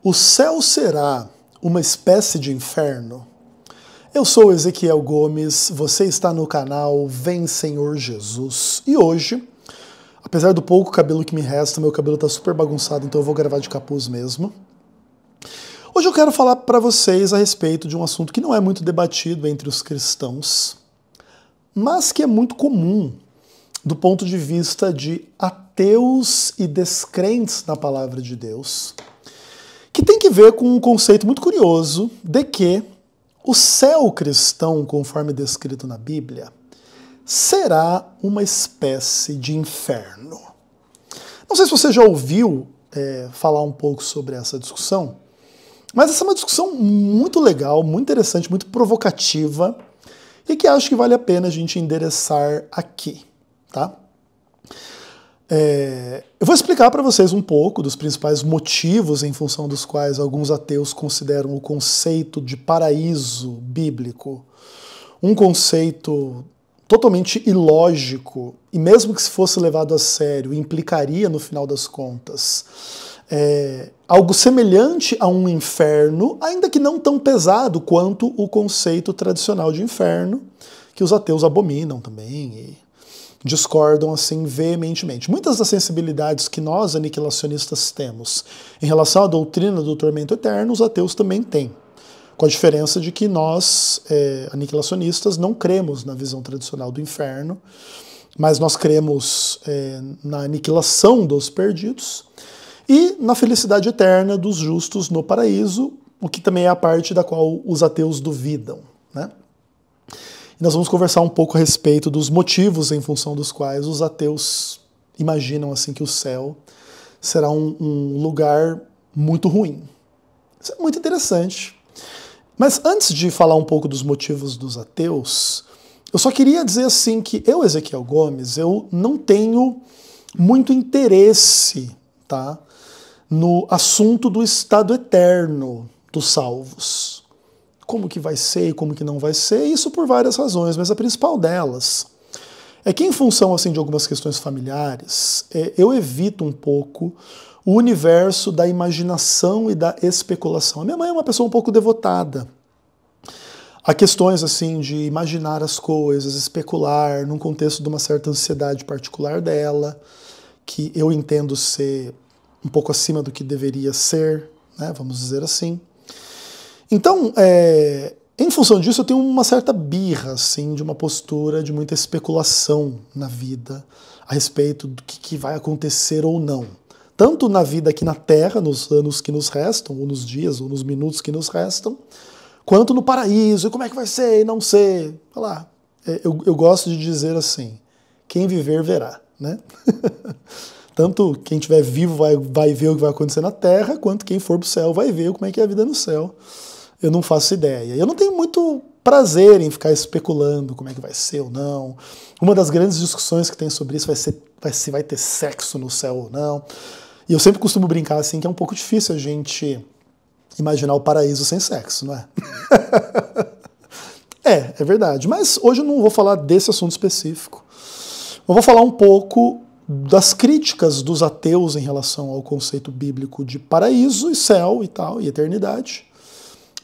O céu será uma espécie de inferno? Eu sou Ezequiel Gomes, você está no canal Vem Senhor Jesus. E hoje, apesar do pouco cabelo que me resta, meu cabelo está super bagunçado, então eu vou gravar de capuz mesmo. Hoje eu quero falar para vocês a respeito de um assunto que não é muito debatido entre os cristãos, mas que é muito comum do ponto de vista de ateus e descrentes na palavra de Deus, que tem que ver com um conceito muito curioso de que o céu cristão, conforme descrito na Bíblia, será uma espécie de inferno. Não sei se você já ouviu falar um pouco sobre essa discussão, mas essa é uma discussão muito legal, muito interessante, muito provocativa e que acho que vale a pena a gente endereçar aqui, tá? Eu vou explicar para vocês um pouco dos principais motivos em função dos quais alguns ateus consideram o conceito de paraíso bíblico um conceito totalmente ilógico e mesmo que se fosse levado a sério, implicaria no final das contas algo semelhante a um inferno, ainda que não tão pesado quanto o conceito tradicional de inferno, que os ateus abominam também e discordam assim veementemente. Muitas das sensibilidades que nós aniquilacionistas temos em relação à doutrina do tormento eterno, os ateus também têm, com a diferença de que nós, aniquilacionistas, não cremos na visão tradicional do inferno, mas nós cremos na aniquilação dos perdidos e na felicidade eterna dos justos no paraíso, o que também é a parte da qual os ateus duvidam, né? Nós vamos conversar um pouco a respeito dos motivos em função dos quais os ateus imaginam assim que o céu será um lugar muito ruim. Isso é muito interessante. Mas antes de falar um pouco dos motivos dos ateus, eu só queria dizer assim que eu, Ezequiel Gomes, eu não tenho muito interesse, tá, no assunto do estado eterno dos salvos. Como que vai ser e como que não vai ser, isso por várias razões, mas a principal delas é que em função assim, de algumas questões familiares, eu evito um pouco o universo da imaginação e da especulação. A minha mãe é uma pessoa um pouco devotada a questões assim de imaginar as coisas, especular, num contexto de uma certa ansiedade particular dela, que eu entendo ser um pouco acima do que deveria ser, né, vamos dizer assim. Então, em função disso, eu tenho uma certa birra, assim, de uma postura de muita especulação na vida a respeito do que vai acontecer ou não. Tanto na vida aqui na Terra, nos anos que nos restam, ou nos dias, ou nos minutos que nos restam, quanto no paraíso, e como é que vai ser, e não sei. Olha lá, eu gosto de dizer assim, quem viver verá, né? Tanto quem estiver vivo vai ver o que vai acontecer na Terra, quanto quem for para o céu vai ver como é que é a vida no céu. Eu não faço ideia. Eu não tenho muito prazer em ficar especulando como é que vai ser ou não. Uma das grandes discussões que tem sobre isso se vai ter sexo no céu ou não. E eu sempre costumo brincar assim que é um pouco difícil a gente imaginar o paraíso sem sexo, não é? É verdade. Mas hoje eu não vou falar desse assunto específico. Eu vou falar um pouco das críticas dos ateus em relação ao conceito bíblico de paraíso e céu e tal, e eternidade,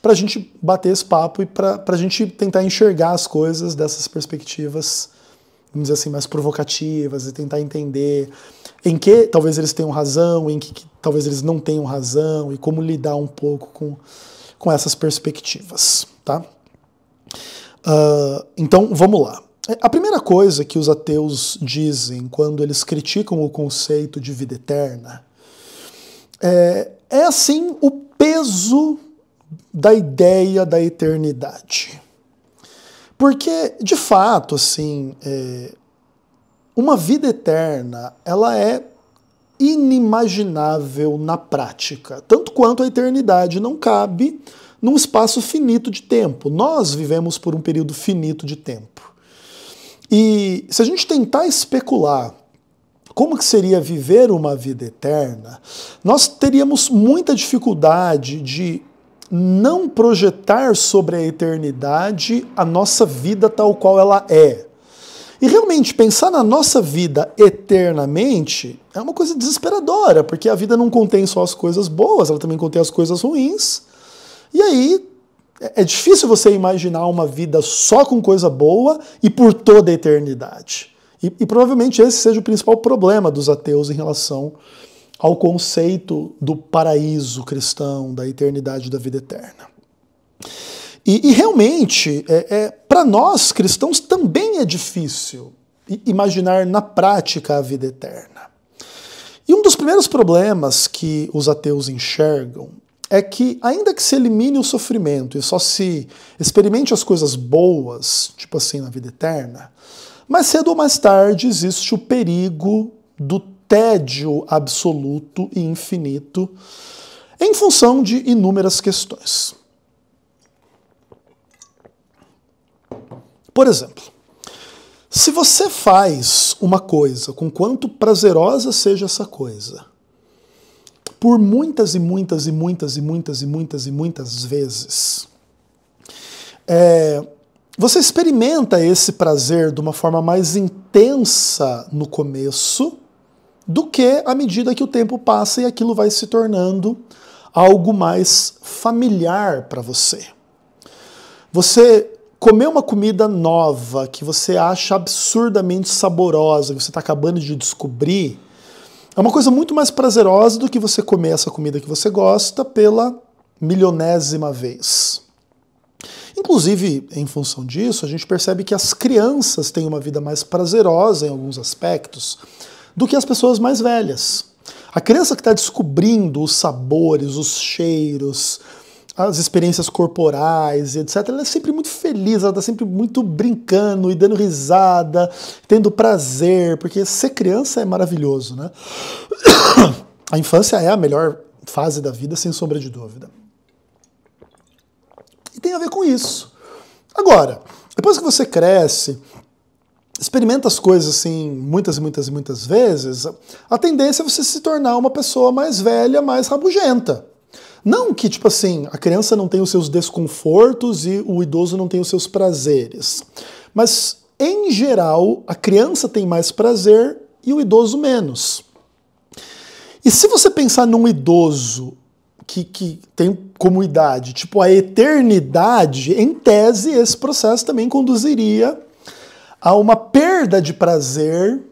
para a gente bater esse papo e para a gente tentar enxergar as coisas dessas perspectivas, vamos dizer assim, mais provocativas e tentar entender em que talvez eles tenham razão, em que talvez eles não tenham razão e como lidar um pouco com essas perspectivas, tá? Então, vamos lá. A primeira coisa que os ateus dizem quando eles criticam o conceito de vida eterna é assim, o peso da ideia da eternidade. Porque, de fato, assim, uma vida eterna, ela é inimaginável na prática, tanto quanto a eternidade não cabe num espaço finito de tempo. Nós vivemos por um período finito de tempo. E se a gente tentar especular como que seria viver uma vida eterna, nós teríamos muita dificuldade de não projetar sobre a eternidade a nossa vida tal qual ela é. E realmente, pensar na nossa vida eternamente é uma coisa desesperadora, porque a vida não contém só as coisas boas, ela também contém as coisas ruins. E aí é difícil você imaginar uma vida só com coisa boa e por toda a eternidade. E provavelmente esse seja o principal problema dos ateus em relação ao conceito do paraíso cristão, da eternidade da vida eterna. E realmente, para nós cristãos também é difícil imaginar na prática a vida eterna. E um dos primeiros problemas que os ateus enxergam é que, ainda que se elimine o sofrimento e só se experimente as coisas boas, tipo assim, na vida eterna, mais cedo ou mais tarde existe o perigo do tédio absoluto e infinito em função de inúmeras questões. Por exemplo, se você faz uma coisa, com quanto prazerosa seja essa coisa, por muitas e muitas e muitas e muitas e muitas e muitas vezes, você experimenta esse prazer de uma forma mais intensa no começo do que à medida que o tempo passa e aquilo vai se tornando algo mais familiar para você. Você comer uma comida nova que você acha absurdamente saborosa, que você está acabando de descobrir, é uma coisa muito mais prazerosa do que você comer essa comida que você gosta pela milionésima vez. Inclusive, em função disso, a gente percebe que as crianças têm uma vida mais prazerosa em alguns aspectos do que as pessoas mais velhas. A criança que está descobrindo os sabores, os cheiros, as experiências corporais, etc., ela é sempre muito feliz, ela está sempre muito brincando e dando risada, tendo prazer, porque ser criança é maravilhoso, né? A infância é a melhor fase da vida, sem sombra de dúvida. E tem a ver com isso. Agora, depois que você cresce, experimenta as coisas assim muitas e muitas e muitas vezes, a tendência é você se tornar uma pessoa mais velha, mais rabugenta. Não que, tipo assim, a criança não tem os seus desconfortos e o idoso não tem os seus prazeres. Mas, em geral, a criança tem mais prazer e o idoso menos. E se você pensar num idoso que tem como idade, tipo, a eternidade, em tese, esse processo também conduziria a uma perda de prazer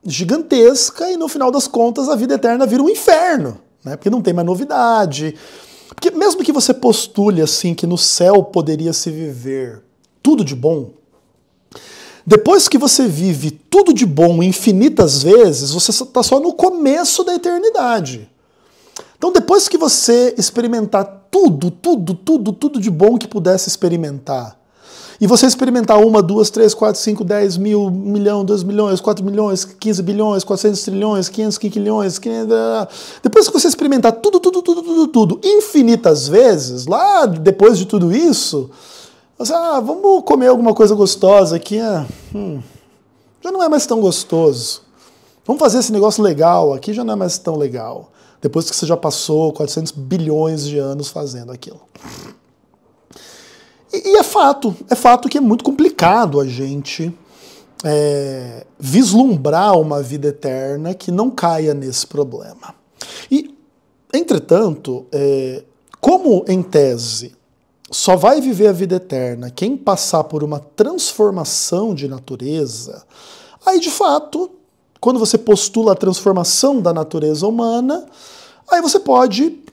gigantesca e, no final das contas, a vida eterna vira um inferno. Porque não tem mais novidade. Porque mesmo que você postule assim que no céu poderia se viver tudo de bom, depois que você vive tudo de bom infinitas vezes, você está só no começo da eternidade. Então depois que você experimentar tudo de bom que pudesse experimentar, e você experimentar 1, 2, 3, 4, 5, 10 mil, 1 milhão, 2 milhões, 4 milhões, 15 bilhões, 400 trilhões, 500 quinquilhões, 500... Depois que você experimentar tudo, infinitas vezes, lá depois de tudo isso, você, vamos comer alguma coisa gostosa aqui, já não é mais tão gostoso. Vamos fazer esse negócio legal aqui, já não é mais tão legal. Depois que você já passou 400 bilhões de anos fazendo aquilo. E é fato que é muito complicado a gente vislumbrar uma vida eterna que não caia nesse problema. E, entretanto, como em tese só vai viver a vida eterna quem passar por uma transformação de natureza, aí de fato, quando você postula a transformação da natureza humana, aí você pode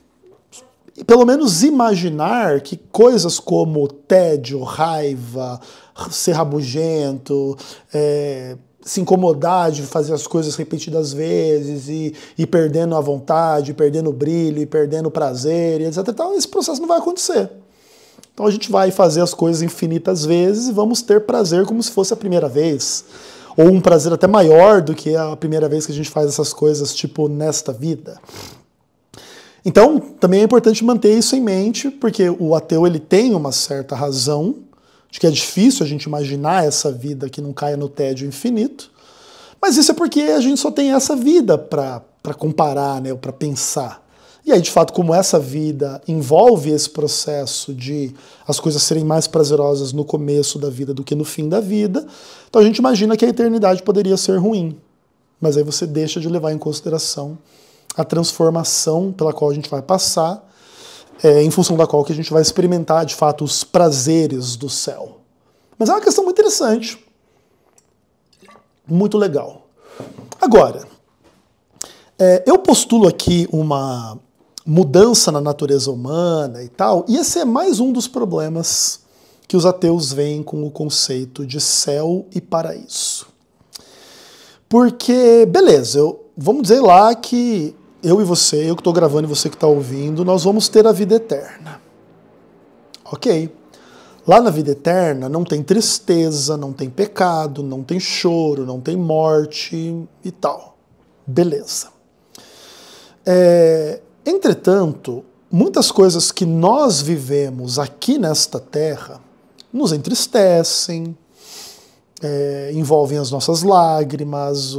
pelo menos imaginar que coisas como tédio, raiva, ser rabugento, se incomodar de fazer as coisas repetidas vezes e perdendo a vontade, perdendo o brilho, e perdendo o prazer, e etc. Então, esse processo não vai acontecer. Então a gente vai fazer as coisas infinitas vezes e vamos ter prazer como se fosse a primeira vez. Ou um prazer até maior do que a primeira vez que a gente faz essas coisas, tipo, nesta vida. Então, também é importante manter isso em mente, porque o ateu ele tem uma certa razão de que é difícil a gente imaginar essa vida que não caia no tédio infinito, mas isso é porque a gente só tem essa vida para comparar, né, para pensar. E aí, de fato, como essa vida envolve esse processo de as coisas serem mais prazerosas no começo da vida do que no fim da vida, então a gente imagina que a eternidade poderia ser ruim. Mas aí você deixa de levar em consideração a transformação pela qual a gente vai passar, em função da qual que a gente vai experimentar, de fato, os prazeres do céu. Mas é uma questão muito interessante. Muito legal. Agora, eu postulo aqui uma mudança na natureza humana e tal, e esse é mais um dos problemas que os ateus veem com o conceito de céu e paraíso. Porque, beleza, vamos dizer lá que eu e você, eu que estou gravando e você que está ouvindo, nós vamos ter a vida eterna. Ok. Lá na vida eterna não tem tristeza, não tem pecado, não tem choro, não tem morte e tal. Beleza. Entretanto, muitas coisas que nós vivemos aqui nesta terra nos entristecem, envolvem as nossas lágrimas,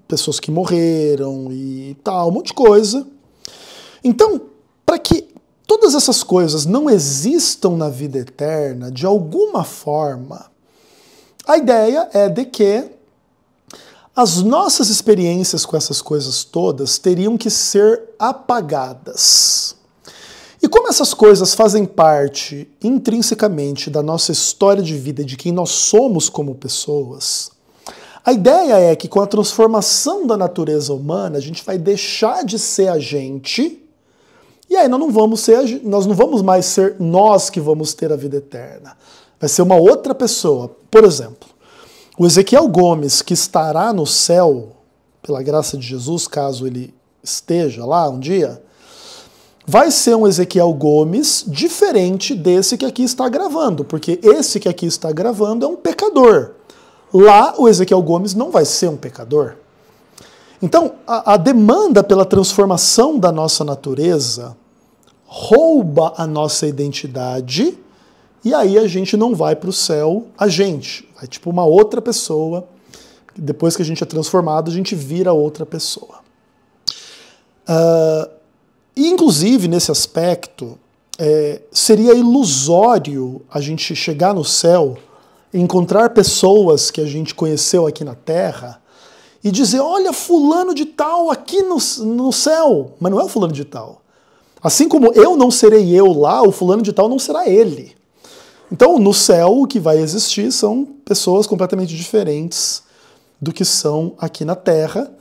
pessoas que morreram e tal, um monte de coisa. Então, para que todas essas coisas não existam na vida eterna, de alguma forma, a ideia é de que as nossas experiências com essas coisas todas teriam que ser apagadas. E como essas coisas fazem parte intrinsecamente da nossa história de vida, de quem nós somos como pessoas, a ideia é que com a transformação da natureza humana, a gente vai deixar de ser a gente, e aí nós não vamos mais ser nós que vamos ter a vida eterna. Vai ser uma outra pessoa. Por exemplo, o Ezequiel Gomes, que estará no céu, pela graça de Jesus, caso ele esteja lá um dia, vai ser um Ezequiel Gomes diferente desse que aqui está gravando, porque esse que aqui está gravando é um pecador. Lá, o Ezequiel Gomes não vai ser um pecador. Então, a demanda pela transformação da nossa natureza rouba a nossa identidade, e aí a gente não vai para o céu, vai tipo uma outra pessoa. Depois que a gente é transformado, a gente vira outra pessoa. E, inclusive, nesse aspecto, seria ilusório a gente chegar no céu, encontrar pessoas que a gente conheceu aqui na Terra e dizer, olha, fulano de tal aqui no céu, mas não é o fulano de tal. Assim como eu não serei eu lá, o fulano de tal não será ele. Então, no céu, o que vai existir são pessoas completamente diferentes do que são aqui na Terra,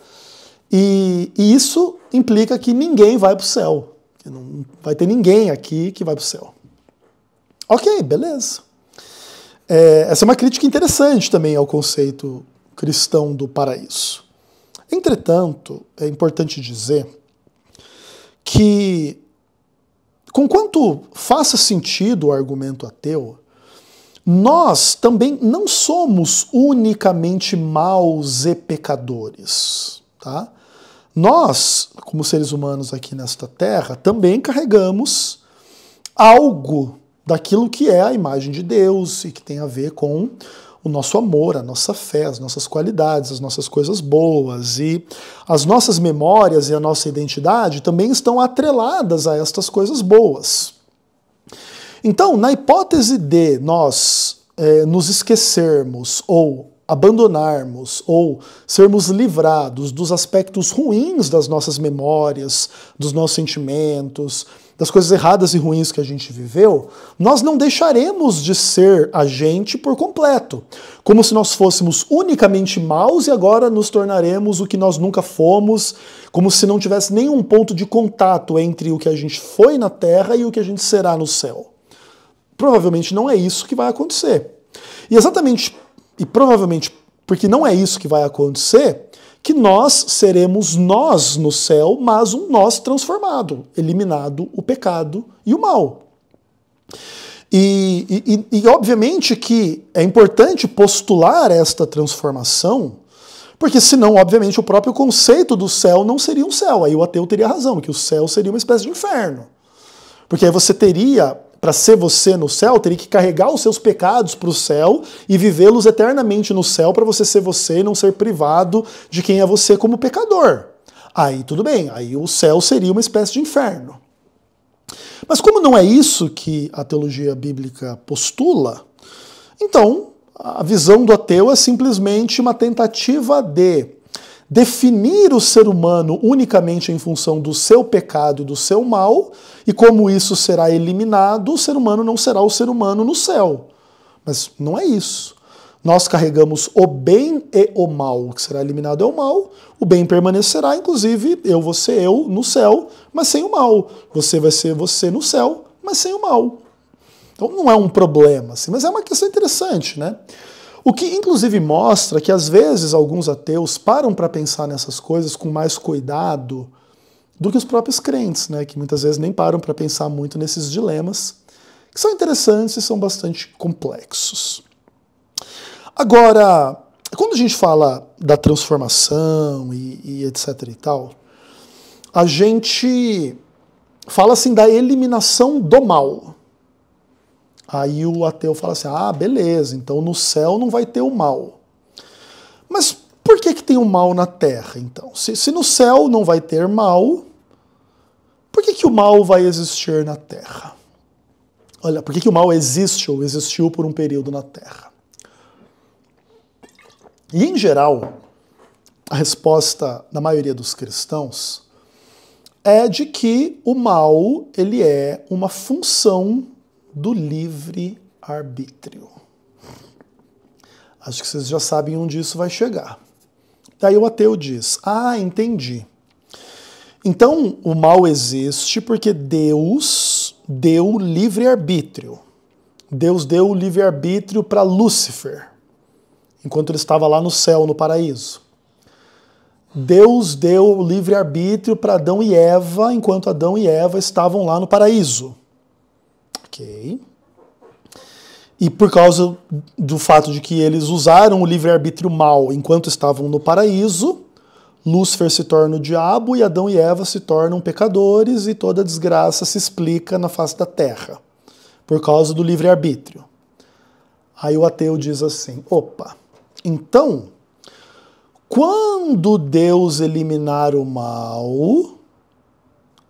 e isso implica que ninguém vai para o céu. Que não vai ter ninguém aqui que vai para o céu. Ok, beleza. Essa é uma crítica interessante também ao conceito cristão do paraíso. Entretanto, é importante dizer que, conquanto faça sentido o argumento ateu, nós também não somos unicamente maus e pecadores, tá? Nós, como seres humanos aqui nesta terra, também carregamos algo daquilo que é a imagem de Deus e que tem a ver com o nosso amor, a nossa fé, as nossas qualidades, as nossas coisas boas, e as nossas memórias e a nossa identidade também estão atreladas a estas coisas boas. Então, na hipótese de nós nos esquecermos ou abandonarmos ou sermos livrados dos aspectos ruins das nossas memórias, dos nossos sentimentos, das coisas erradas e ruins que a gente viveu, nós não deixaremos de ser a gente por completo. Como se nós fôssemos unicamente maus e agora nos tornaremos o que nós nunca fomos, como se não tivesse nenhum ponto de contato entre o que a gente foi na Terra e o que a gente será no céu. Provavelmente não é isso que vai acontecer. E provavelmente porque não é isso que vai acontecer, que nós seremos nós no céu, mas um nós transformado, eliminado o pecado e o mal. E obviamente que é importante postular esta transformação, porque senão, obviamente, o próprio conceito do céu não seria um céu. Aí o ateu teria razão, que o céu seria uma espécie de inferno. Porque aí você teria, para ser você no céu, teria que carregar os seus pecados para o céu e vivê-los eternamente no céu para você ser você e não ser privado de quem é você como pecador. Aí tudo bem, aí o céu seria uma espécie de inferno. Mas como não é isso que a teologia bíblica postula, então a visão do ateu é simplesmente uma tentativa de definir o ser humano unicamente em função do seu pecado e do seu mal, e como isso será eliminado, o ser humano não será o ser humano no céu. Mas não é isso. Nós carregamos o bem e o mal. O que será eliminado é o mal, o bem permanecerá, inclusive eu vou ser eu no céu, mas sem o mal. Você vai ser você no céu, mas sem o mal. Então não é um problema, assim, mas é uma questão interessante, né? O que inclusive mostra que às vezes alguns ateus param para pensar nessas coisas com mais cuidado do que os próprios crentes, né? Que muitas vezes nem param para pensar muito nesses dilemas, que são interessantes e são bastante complexos. Agora, quando a gente fala da transformação e etc e tal, a gente fala assim da eliminação do mal. Aí o ateu fala assim, ah, beleza, então no céu não vai ter o mal. Mas por que tem o mal na Terra, então? Se no céu não vai ter mal, por que o mal vai existir na Terra? Olha, por que o mal existe ou existiu por um período na Terra? E, em geral, a resposta da maioria dos cristãos é de que o mal ele é uma função do livre-arbítrio. Acho que vocês já sabem onde isso vai chegar. Daí o ateu diz, ah, entendi. Então, o mal existe porque Deus deu livre-arbítrio. Deus deu o livre-arbítrio para Lúcifer, enquanto ele estava lá no céu, no paraíso. Deus deu o livre-arbítrio para Adão e Eva, enquanto Adão e Eva estavam lá no paraíso. Ok. E por causa do fato de que eles usaram o livre-arbítrio mal enquanto estavam no paraíso, Lúcifer se torna o diabo e Adão e Eva se tornam pecadores e toda a desgraça se explica na face da terra, por causa do livre-arbítrio. Aí o ateu diz assim, opa, então, quando Deus eliminar o mal,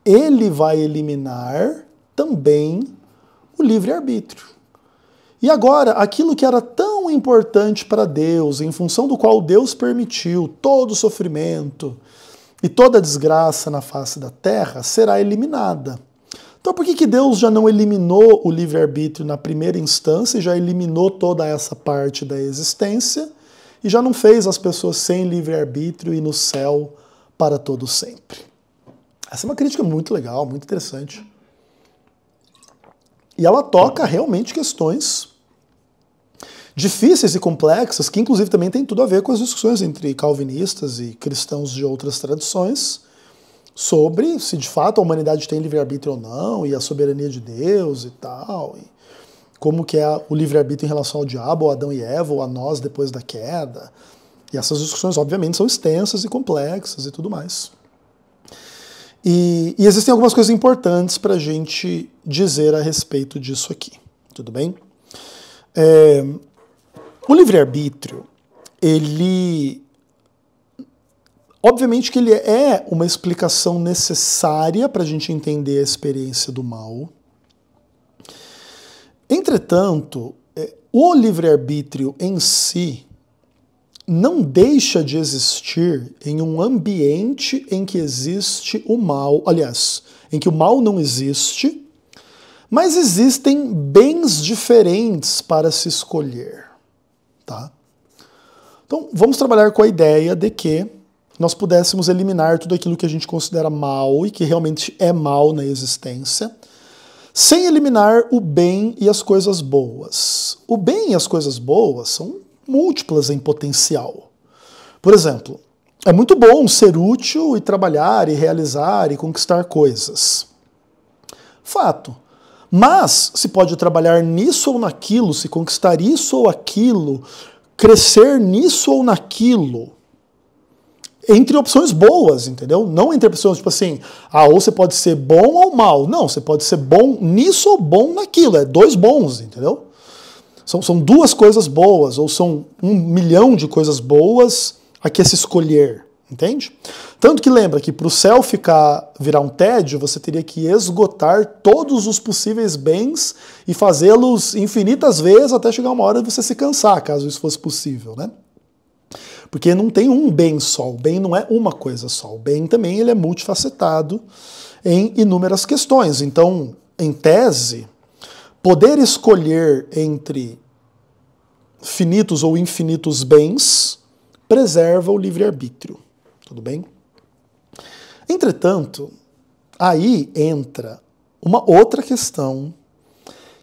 ele vai eliminar também o livre-arbítrio. E agora, aquilo que era tão importante para Deus, em função do qual Deus permitiu todo o sofrimento e toda a desgraça na face da terra, será eliminada. Então por que Deus já não eliminou o livre-arbítrio na primeira instância e já eliminou toda essa parte da existência e já não fez as pessoas sem livre-arbítrio e no céu para todo sempre? Essa é uma crítica muito legal, muito interessante. E ela toca realmente questões difíceis e complexas, que inclusive também tem tudo a ver com as discussões entre calvinistas e cristãos de outras tradições, sobre se de fato a humanidade tem livre-arbítrio ou não, e a soberania de Deus e tal, e como que é o livre-arbítrio em relação ao diabo, ou Adão e Eva, ou a nós depois da queda. E essas discussões, obviamente, são extensas e complexas e tudo mais. E existem algumas coisas importantes para a gente dizer a respeito disso aqui. Tudo bem? O livre-arbítrio, ele... Obviamente que ele é uma explicação necessária para a gente entender a experiência do mal. Entretanto, o livre-arbítrio em si não deixa de existir em um ambiente em que existe o mal, aliás, em que o mal não existe, mas existem bens diferentes para se escolher. Tá? Então, vamos trabalhar com a ideia de que nós pudéssemos eliminar tudo aquilo que a gente considera mal e que realmente é mal na existência, sem eliminar o bem e as coisas boas. O bem e as coisas boas são múltiplas em potencial. Por exemplo, é muito bom ser útil e trabalhar e realizar e conquistar coisas. Fato. Mas se pode trabalhar nisso ou naquilo, se conquistar isso ou aquilo, crescer nisso ou naquilo, entre opções boas, entendeu? Não entre opções tipo assim, ou você pode ser bom ou mal. Não, você pode ser bom nisso ou bom naquilo. É dois bons, entendeu? São duas coisas boas, ou são 1 milhão de coisas boas a que se escolher, Entende? Tanto que lembra que para o céu virar um tédio, você teria que esgotar todos os possíveis bens e fazê-los infinitas vezes até chegar uma hora de você se cansar, caso isso fosse possível, né? Porque não tem um bem só, o bem não é uma coisa só. O bem também ele é multifacetado em inúmeras questões. Então, em tese, poder escolher entre finitos ou infinitos bens preserva o livre-arbítrio. Tudo bem? Entretanto, aí entra uma outra questão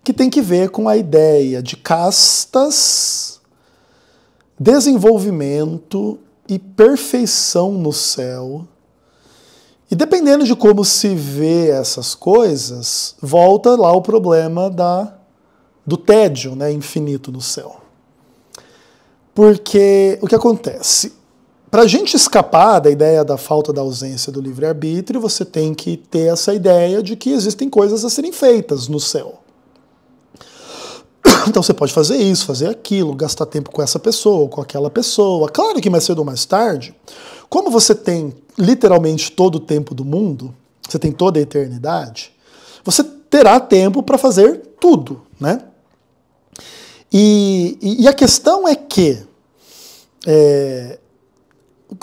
que tem que ver com a ideia de castas, desenvolvimento e perfeição no céu. E dependendo de como se vê essas coisas, volta lá o problema do tédio, né, infinito no céu. Porque o que acontece? Para a gente escapar da ideia da falta da ausência do livre-arbítrio, você tem que ter essa ideia de que existem coisas a serem feitas no céu. Então você pode fazer isso, fazer aquilo, gastar tempo com essa pessoa, com aquela pessoa. Claro que mais cedo ou mais tarde, como você tem literalmente todo o tempo do mundo, você tem toda a eternidade, você terá tempo para fazer tudo, né? E a questão é que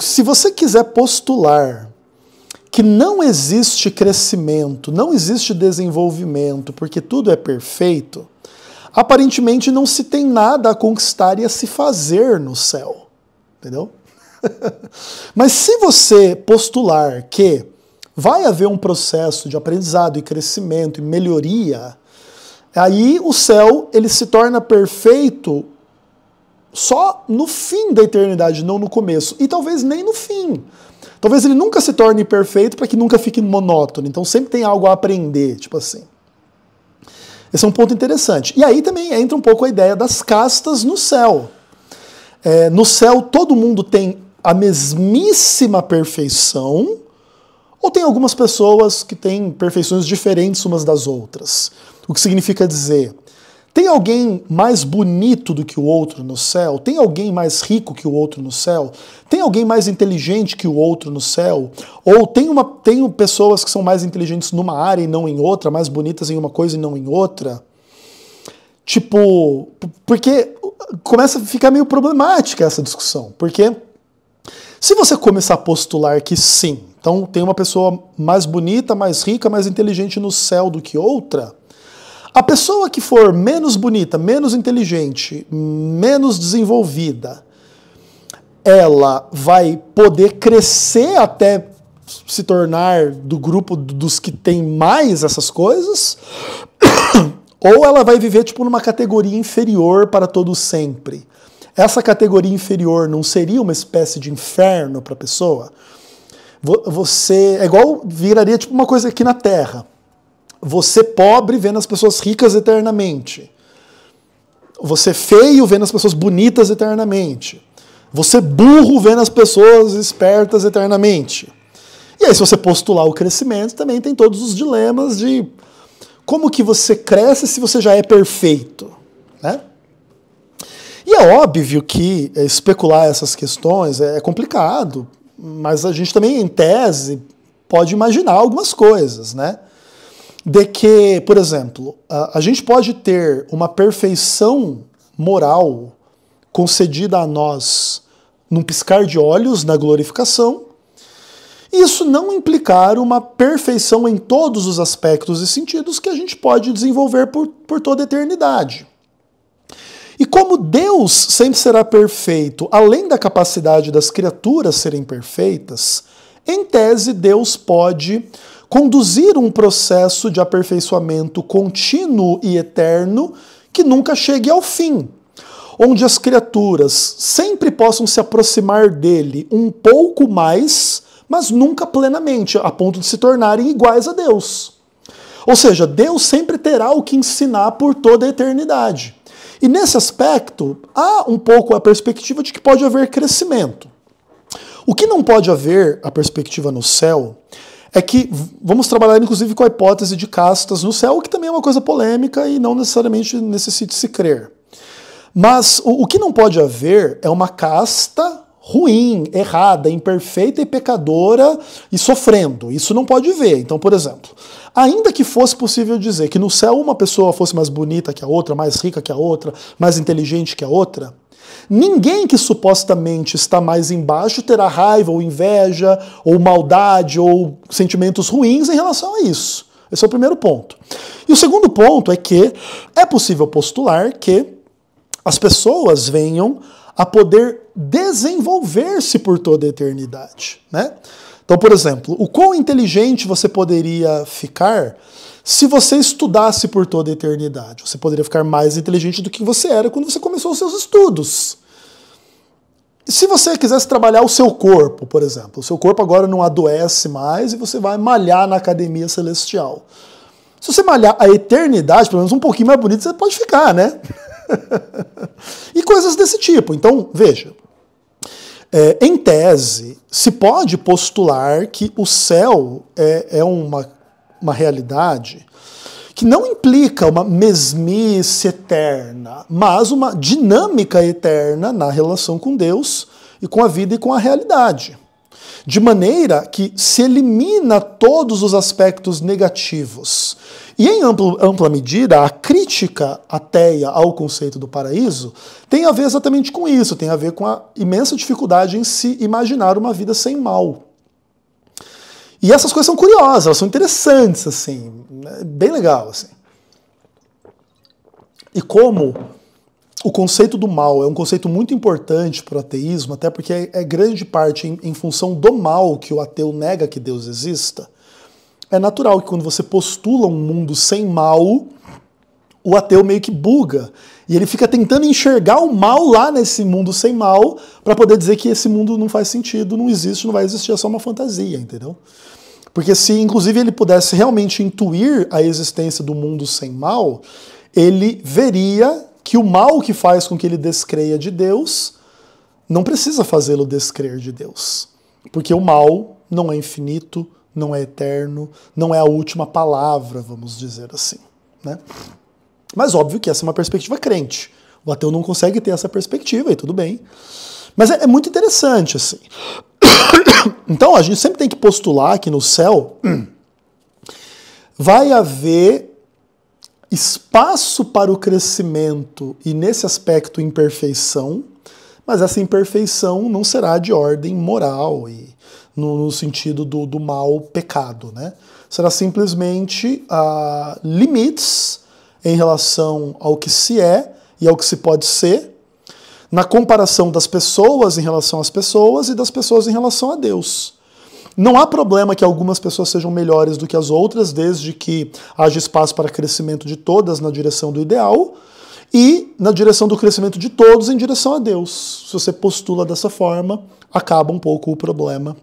se você quiser postular que não existe crescimento, não existe desenvolvimento, porque tudo é perfeito, aparentemente não se tem nada a conquistar e a se fazer no céu. Entendeu? Mas se você postular que vai haver um processo de aprendizado e crescimento e melhoria, aí o céu ele se torna perfeito só no fim da eternidade, não no começo. E talvez nem no fim. Talvez ele nunca se torne perfeito para que nunca fique monótono. Então sempre tem algo a aprender, tipo assim. Esse é um ponto interessante. E aí também entra um pouco a ideia das castas no céu. No céu todo mundo tem a mesmíssima perfeição, ou tem algumas pessoas que têm perfeições diferentes umas das outras. O que significa dizer... Tem alguém mais bonito do que o outro no céu? Tem alguém mais rico que o outro no céu? Tem alguém mais inteligente que o outro no céu? Ou tem pessoas que são mais inteligentes numa área e não em outra, mais bonitas em uma coisa e não em outra? Tipo, porque começa a ficar meio problemática essa discussão. Porque se você começar a postular que sim, então tem uma pessoa mais bonita, mais rica, mais inteligente no céu do que outra... A pessoa que for menos bonita, menos inteligente, menos desenvolvida, ela vai poder crescer até se tornar do grupo dos que tem mais essas coisas, ou ela vai viver tipo numa categoria inferior para todo sempre. Essa categoria inferior não seria uma espécie de inferno para a pessoa? Você é igual, viraria tipo uma coisa aqui na Terra. Você pobre vendo as pessoas ricas eternamente. Você feio vendo as pessoas bonitas eternamente. Você burro vendo as pessoas espertas eternamente. E aí se você postular o crescimento, também tem todos os dilemas de como que você cresce se você já é perfeito, né? E é óbvio que especular essas questões é complicado, mas a gente também, em tese, pode imaginar algumas coisas, né? De que, por exemplo, a gente pode ter uma perfeição moral concedida a nós num piscar de olhos na glorificação, e isso não implicar uma perfeição em todos os aspectos e sentidos que a gente pode desenvolver por toda a eternidade. E como Deus sempre será perfeito, além da capacidade das criaturas serem perfeitas, em tese Deus pode conduzir um processo de aperfeiçoamento contínuo e eterno que nunca chegue ao fim, onde as criaturas sempre possam se aproximar dele um pouco mais, mas nunca plenamente, a ponto de se tornarem iguais a Deus. Ou seja, Deus sempre terá o que ensinar por toda a eternidade. E nesse aspecto, há um pouco a perspectiva de que pode haver crescimento. O que não pode haver, a perspectiva no céu, é que vamos trabalhar inclusive com a hipótese de castas no céu, que também é uma coisa polêmica e não necessariamente necessita se crer. Mas o que não pode haver é uma casta ruim, errada, imperfeita e pecadora e sofrendo. Isso não pode ver. Então, por exemplo, ainda que fosse possível dizer que no céu uma pessoa fosse mais bonita que a outra, mais rica que a outra, mais inteligente que a outra, ninguém que supostamente está mais embaixo terá raiva ou inveja ou maldade ou sentimentos ruins em relação a isso. Esse é o primeiro ponto. E o segundo ponto é que é possível postular que as pessoas venham a poder desenvolver-se por toda a eternidade, né? Então, por exemplo, o quão inteligente você poderia ficar se você estudasse por toda a eternidade? Você poderia ficar mais inteligente do que você era quando você começou os seus estudos. Se você quisesse trabalhar o seu corpo, por exemplo, o seu corpo agora não adoece mais e você vai malhar na academia celestial. Se você malhar a eternidade, pelo menos um pouquinho mais bonito, você pode ficar, né? E coisas desse tipo. Então, veja, em tese, se pode postular que o céu é uma realidade que não implica uma mesmice eterna, mas uma dinâmica eterna na relação com Deus e com a vida e com a realidade. De maneira que se elimina todos os aspectos negativos. E em ampla medida, a crítica ateia ao conceito do paraíso tem a ver exatamente com isso, tem a ver com a imensa dificuldade em se imaginar uma vida sem mal. E essas coisas são curiosas, elas são interessantes, assim, bem legal, assim. E como o conceito do mal é um conceito muito importante para o ateísmo, até porque é grande parte em função do mal que o ateu nega que Deus exista, é natural que quando você postula um mundo sem mal, o ateu meio que buga. E ele fica tentando enxergar o mal lá nesse mundo sem mal para poder dizer que esse mundo não faz sentido, não existe, não vai existir, é só uma fantasia, entendeu? Porque se, inclusive, ele pudesse realmente intuir a existência do mundo sem mal, ele veria que o mal que faz com que ele descreia de Deus não precisa fazê-lo descrer de Deus. Porque o mal não é infinito, não é eterno, não é a última palavra, vamos dizer assim, né? Mas óbvio que essa é uma perspectiva crente. O ateu não consegue ter essa perspectiva e tudo bem. Mas é muito interessante, assim. Então a gente sempre tem que postular que no céu vai haver espaço para o crescimento e, nesse aspecto, imperfeição, mas essa imperfeição não será de ordem moral e no sentido do mal pecado, né? Será simplesmente limites em relação ao que se é e ao que se pode ser, na comparação das pessoas em relação às pessoas e das pessoas em relação a Deus. Não há problema que algumas pessoas sejam melhores do que as outras, desde que haja espaço para crescimento de todas na direção do ideal e na direção do crescimento de todos em direção a Deus. Se você postula dessa forma, acaba um pouco o problema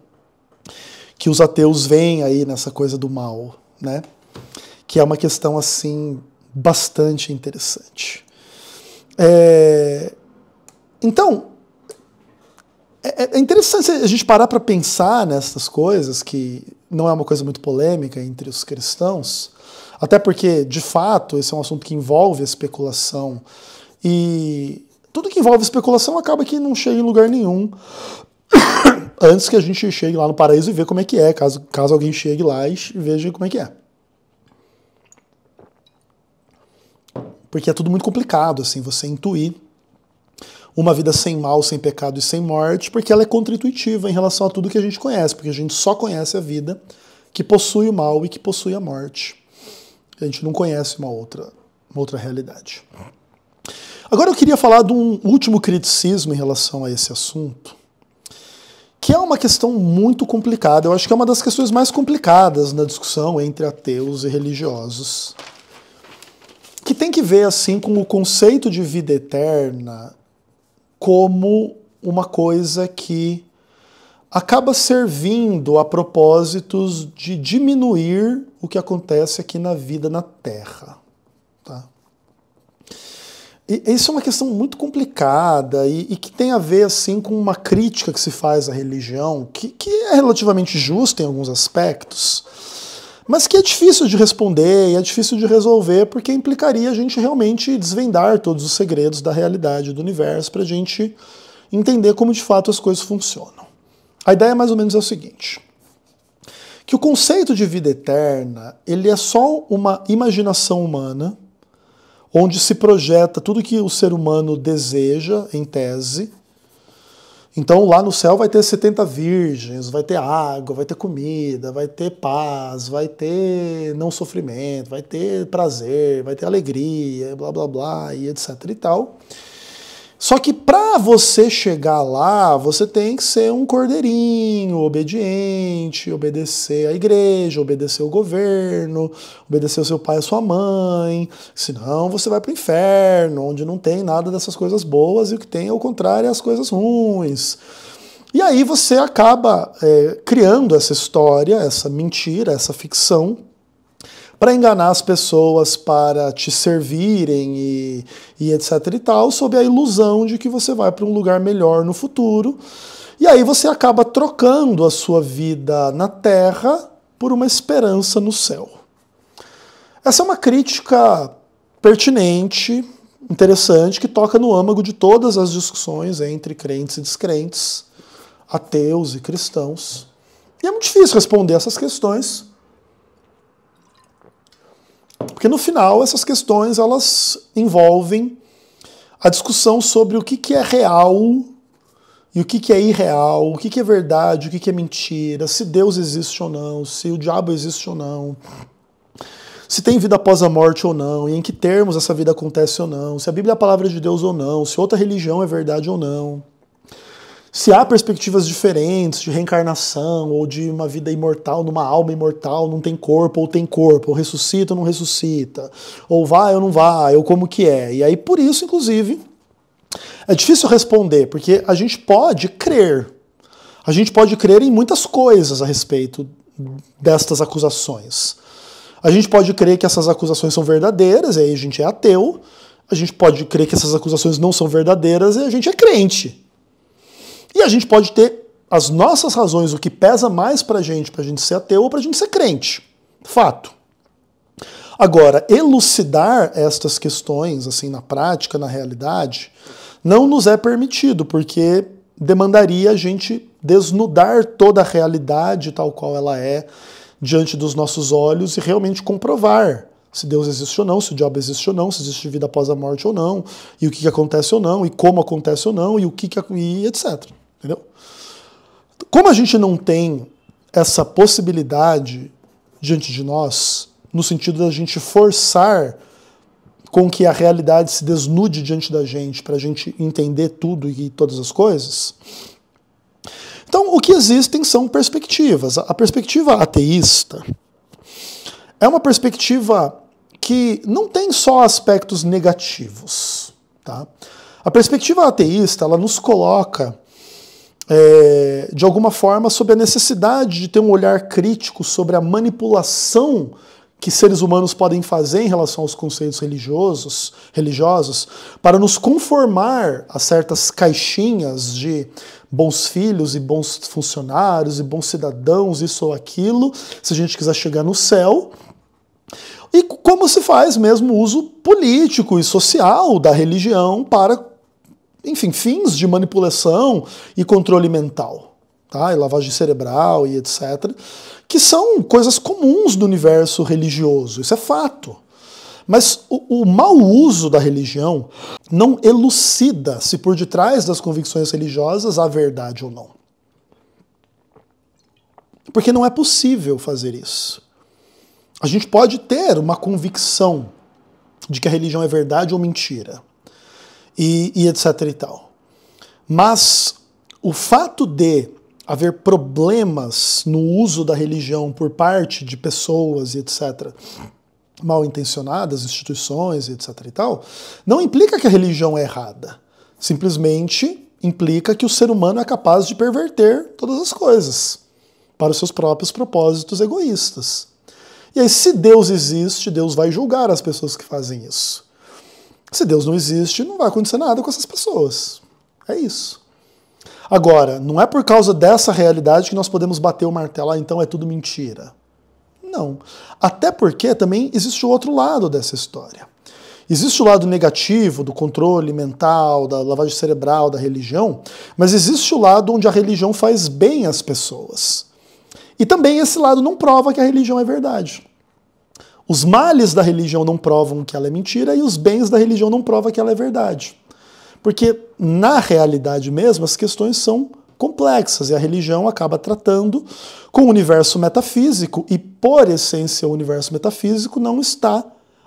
que os ateus veem aí nessa coisa do mal, né? Que é uma questão, assim, bastante interessante. Então, é interessante a gente parar para pensar nessas coisas, que não é uma coisa muito polêmica entre os cristãos, até porque, de fato, esse é um assunto que envolve especulação, e tudo que envolve especulação acaba que não chega em lugar nenhum, antes que a gente chegue lá no paraíso e veja como é que é, caso alguém chegue lá e veja como é que é. Porque é tudo muito complicado, assim, você intuir uma vida sem mal, sem pecado e sem morte, porque ela é contra-intuitiva em relação a tudo que a gente conhece, porque a gente só conhece a vida que possui o mal e que possui a morte. A gente não conhece uma outra realidade. Agora eu queria falar de um último criticismo em relação a esse assunto, que é uma questão muito complicada. Eu acho que é uma das questões mais complicadas na discussão entre ateus e religiosos, que tem que ver assim com o conceito de vida eterna como uma coisa que acaba servindo a propósitos de diminuir o que acontece aqui na vida na Terra. Tá? E isso é uma questão muito complicada e que tem a ver assim, com uma crítica que se faz à religião, que é relativamente justa em alguns aspectos, mas que é difícil de responder e é difícil de resolver, porque implicaria a gente realmente desvendar todos os segredos da realidade do universo para a gente entender como de fato as coisas funcionam. A ideia mais ou menos é o seguinte, que o conceito de vida eterna, ele é só uma imaginação humana, onde se projeta tudo que o ser humano deseja, em tese. Então lá no céu vai ter 70 virgens, vai ter água, vai ter comida, vai ter paz, vai ter não sofrimento, vai ter prazer, vai ter alegria, blá blá blá, e etc e tal. Só que para você chegar lá, você tem que ser um cordeirinho, obediente, obedecer à igreja, obedecer ao governo, obedecer ao seu pai e à sua mãe, senão você vai para o inferno, onde não tem nada dessas coisas boas e o que tem, ao contrário, é as coisas ruins. E aí você acaba criando essa história, essa mentira, essa ficção, para enganar as pessoas, para te servirem e etc e tal, sob a ilusão de que você vai para um lugar melhor no futuro. E aí você acaba trocando a sua vida na Terra por uma esperança no céu. Essa é uma crítica pertinente, interessante, que toca no âmago de todas as discussões entre crentes e descrentes, ateus e cristãos. E é muito difícil responder essas questões, porque no final essas questões elas envolvem a discussão sobre o que é real e o que é irreal, o que é verdade, o que é mentira, se Deus existe ou não, se o diabo existe ou não, se tem vida após a morte ou não, e em que termos essa vida acontece ou não, se a Bíblia é a palavra de Deus ou não, se outra religião é verdade ou não, se há perspectivas diferentes de reencarnação ou de uma vida imortal, numa alma imortal, não tem corpo ou tem corpo, ou ressuscita ou não ressuscita, ou vai ou não vai, ou como que é. E aí por isso, inclusive, é difícil responder, porque a gente pode crer. A gente pode crer em muitas coisas a respeito destas acusações. A gente pode crer que essas acusações são verdadeiras, e aí a gente é ateu. A gente pode crer que essas acusações não são verdadeiras, e a gente é crente. E a gente pode ter as nossas razões, o que pesa mais pra gente ser ateu ou pra gente ser crente. Fato. Agora, elucidar estas questões, assim, na prática, na realidade, não nos é permitido, porque demandaria a gente desnudar toda a realidade tal qual ela é diante dos nossos olhos e realmente comprovar se Deus existe ou não, se o diabo existe ou não, se existe vida após a morte ou não, e o que acontece ou não, e como acontece ou não, e etc. Entendeu? Como a gente não tem essa possibilidade diante de nós, no sentido da gente forçar com que a realidade se desnude diante da gente, para a gente entender tudo e todas as coisas, então o que existem são perspectivas. A perspectiva ateísta é uma perspectiva que não tem só aspectos negativos. Tá? A perspectiva ateísta ela nos coloca, de alguma forma, sob a necessidade de ter um olhar crítico sobre a manipulação que seres humanos podem fazer em relação aos conceitos religiosos para nos conformar a certas caixinhas de bons filhos e bons funcionários e bons cidadãos, isso ou aquilo, se a gente quiser chegar no céu. E como se faz mesmo uso político e social da religião para, enfim, fins de manipulação e controle mental, tá? E lavagem cerebral e etc., que são coisas comuns do universo religioso, isso é fato. Mas o mau uso da religião não elucida se por detrás das convicções religiosas há verdade ou não. Porque não é possível fazer isso. A gente pode ter uma convicção de que a religião é verdade ou mentira, e etc e tal. Mas o fato de haver problemas no uso da religião por parte de pessoas e etc., mal intencionadas, instituições e etc e tal, não implica que a religião é errada. Simplesmente implica que o ser humano é capaz de perverter todas as coisas para os seus próprios propósitos egoístas. E aí, se Deus existe, Deus vai julgar as pessoas que fazem isso. Se Deus não existe, não vai acontecer nada com essas pessoas. É isso. Agora, não é por causa dessa realidade que nós podemos bater o martelo, então é tudo mentira. Não. Até porque também existe o outro lado dessa história. Existe o lado negativo do controle mental, da lavagem cerebral, da religião, mas existe o lado onde a religião faz bem às pessoas. E também esse lado não prova que a religião é verdade. Os males da religião não provam que ela é mentira e os bens da religião não provam que ela é verdade. Porque, na realidade mesmo, as questões são complexas e a religião acaba tratando com o universo metafísico e, por essência, o universo metafísico não está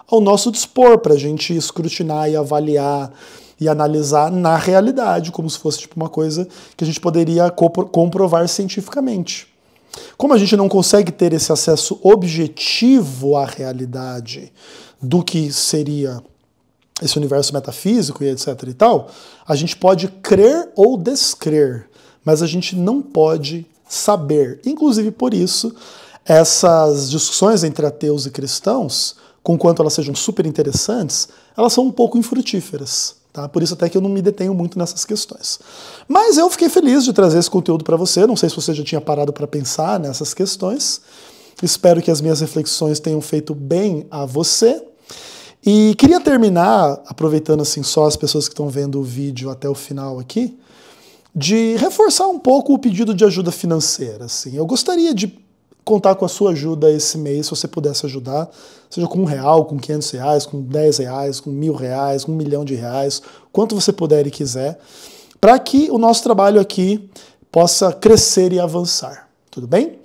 ao nosso dispor para a gente escrutinar e avaliar e analisar na realidade, como se fosse tipo uma coisa que a gente poderia comprovar cientificamente. Como a gente não consegue ter esse acesso objetivo à realidade do que seria esse universo metafísico e etc e tal, a gente pode crer ou descrer, mas a gente não pode saber. Inclusive por isso, essas discussões entre ateus e cristãos, conquanto elas sejam super interessantes, elas são um pouco infrutíferas. Tá? Por isso até que eu não me detenho muito nessas questões. Mas eu fiquei feliz de trazer esse conteúdo para você, não sei se você já tinha parado para pensar nessas questões. Espero que as minhas reflexões tenham feito bem a você. E queria terminar, aproveitando assim só as pessoas que estão vendo o vídeo até o final aqui, de reforçar um pouco o pedido de ajuda financeira. Assim. Eu gostaria de contar com a sua ajuda esse mês, se você pudesse ajudar, seja com R$1, com R$500, com R$10, com R$1.000, com R$1 milhão, quanto você puder e quiser, para que o nosso trabalho aqui possa crescer e avançar. Tudo bem?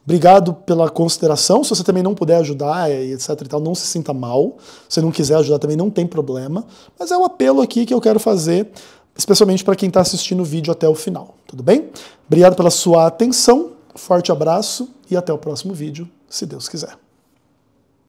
Obrigado pela consideração. Se você também não puder ajudar, etc e tal, não se sinta mal. Se não quiser ajudar também não tem problema. Mas é o apelo aqui que eu quero fazer, especialmente para quem está assistindo o vídeo até o final. Tudo bem? Obrigado pela sua atenção. Forte abraço e até o próximo vídeo, se Deus quiser.